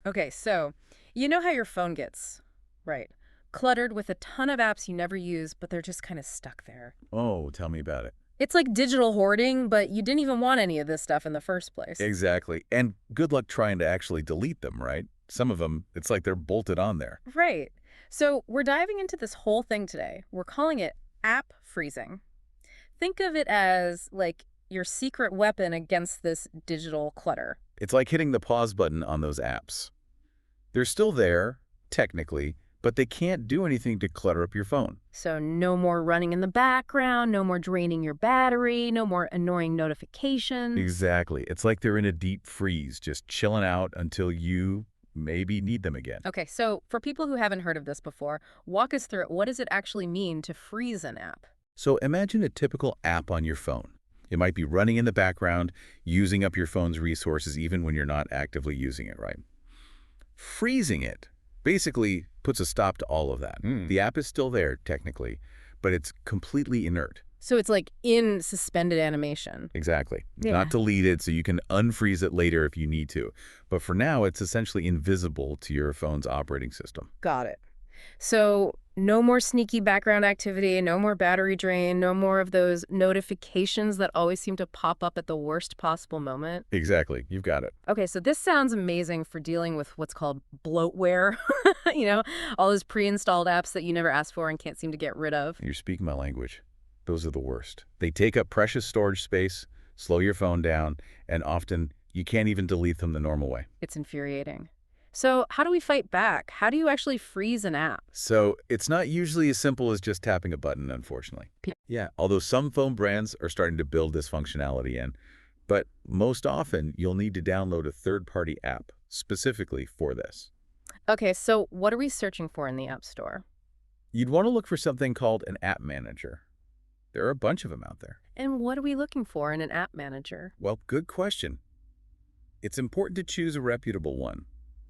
Okay, so you know how your phone gets, right? Cluttered with a ton of apps you never use, but they're just kind of stuck there. Oh, tell me about it. It's like digital hoarding, but you didn't even want any of this stuff in the first place. Exactly. And good luck trying to actually delete them, right? Some of them, it's like they're bolted on there. Right. So we're diving into this whole thing today. We're calling it app freezing. Think of it as like your secret weapon against this digital clutter. It's like hitting the pause button on those apps. They're still there, technically, but they can't do anything to clutter up your phone. So no more running in the background, no more draining your battery, no more annoying notifications. Exactly. It's like they're in a deep freeze, just chilling out until you maybe need them again. Okay, so for people who haven't heard of this before, walk us through it. What does it actually mean to freeze an app? So imagine a typical app on your phone. It might be running in the background, using up your phone's resources even when you're not actively using it, right? Freezing it basically puts a stop to all of that. The app is still there, technically, but it's completely inert. So it's like in suspended animation. Exactly. Not Yeah. deleted, so you can unfreeze it later if you need to. But for now, it's essentially invisible to your phone's operating system. Got it. So no more sneaky background activity, no more battery drain, no more of those notifications that always seem to pop up at the worst possible moment. Exactly. You've got it. Okay, so this sounds amazing for dealing with what's called bloatware, you know, all those pre-installed apps that you never asked for and can't seem to get rid of. You're speaking my language. Those are the worst. They take up precious storage space, slow your phone down, and often you can't even delete them the normal way. It's infuriating. So how do we fight back? How do you actually freeze an app? So it's not usually as simple as just tapping a button, unfortunately. Yeah, although some phone brands are starting to build this functionality in, but most often you'll need to download a third-party app specifically for this. Okay, so what are we searching for in the App Store? You'd want to look for something called an app manager. There are a bunch of them out there. And what are we looking for in an app manager? Well, good question. It's important to choose a reputable one.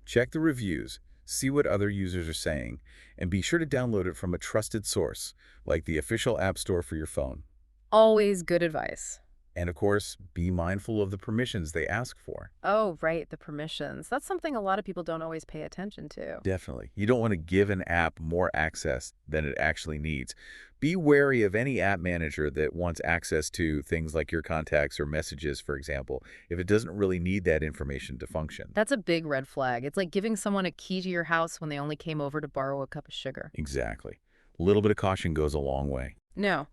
Check the reviews, see what other users are saying, and be sure to download it from a trusted source, like the official app store for your phone. Always good advice. And of course, be mindful of the permissions they ask for. Oh, right, the permissions. That's something a lot of people don't always pay attention to. Definitely. You don't want to give an app more access than it actually needs. Be wary of any app manager that wants access to things like your contacts or messages, for example, if it doesn't really need that information to function. That's a big red flag. It's like giving someone a key to your house when they only came over to borrow a cup of sugar. Exactly. A little bit of caution goes a long way. No.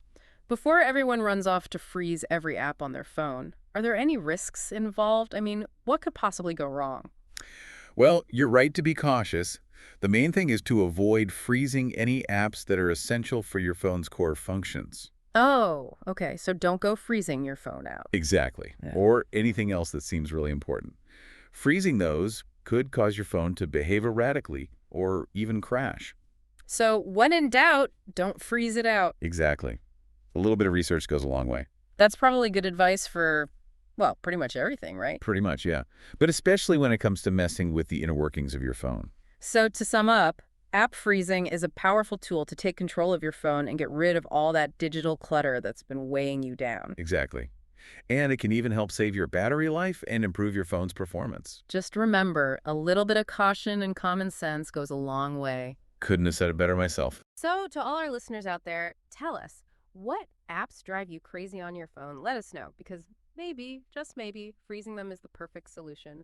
Before everyone runs off to freeze every app on their phone, are there any risks involved? I mean, what could possibly go wrong? Well, you're right to be cautious. The main thing is to avoid freezing any apps that are essential for your phone's core functions. Oh, okay. So don't go freezing your phone out. Exactly. Yeah. Or anything else that seems really important. Freezing those could cause your phone to behave erratically or even crash. So when in doubt, don't freeze it out. Exactly. A little bit of research goes a long way. That's probably good advice for, well, pretty much everything, right? Pretty much, yeah. But especially when it comes to messing with the inner workings of your phone. So to sum up, app freezing is a powerful tool to take control of your phone and get rid of all that digital clutter that's been weighing you down. Exactly. And it can even help save your battery life and improve your phone's performance. Just remember, a little bit of caution and common sense goes a long way. Couldn't have said it better myself. So to all our listeners out there, tell us, what apps drive you crazy on your phone? Let us know, because maybe, just maybe, freezing them is the perfect solution.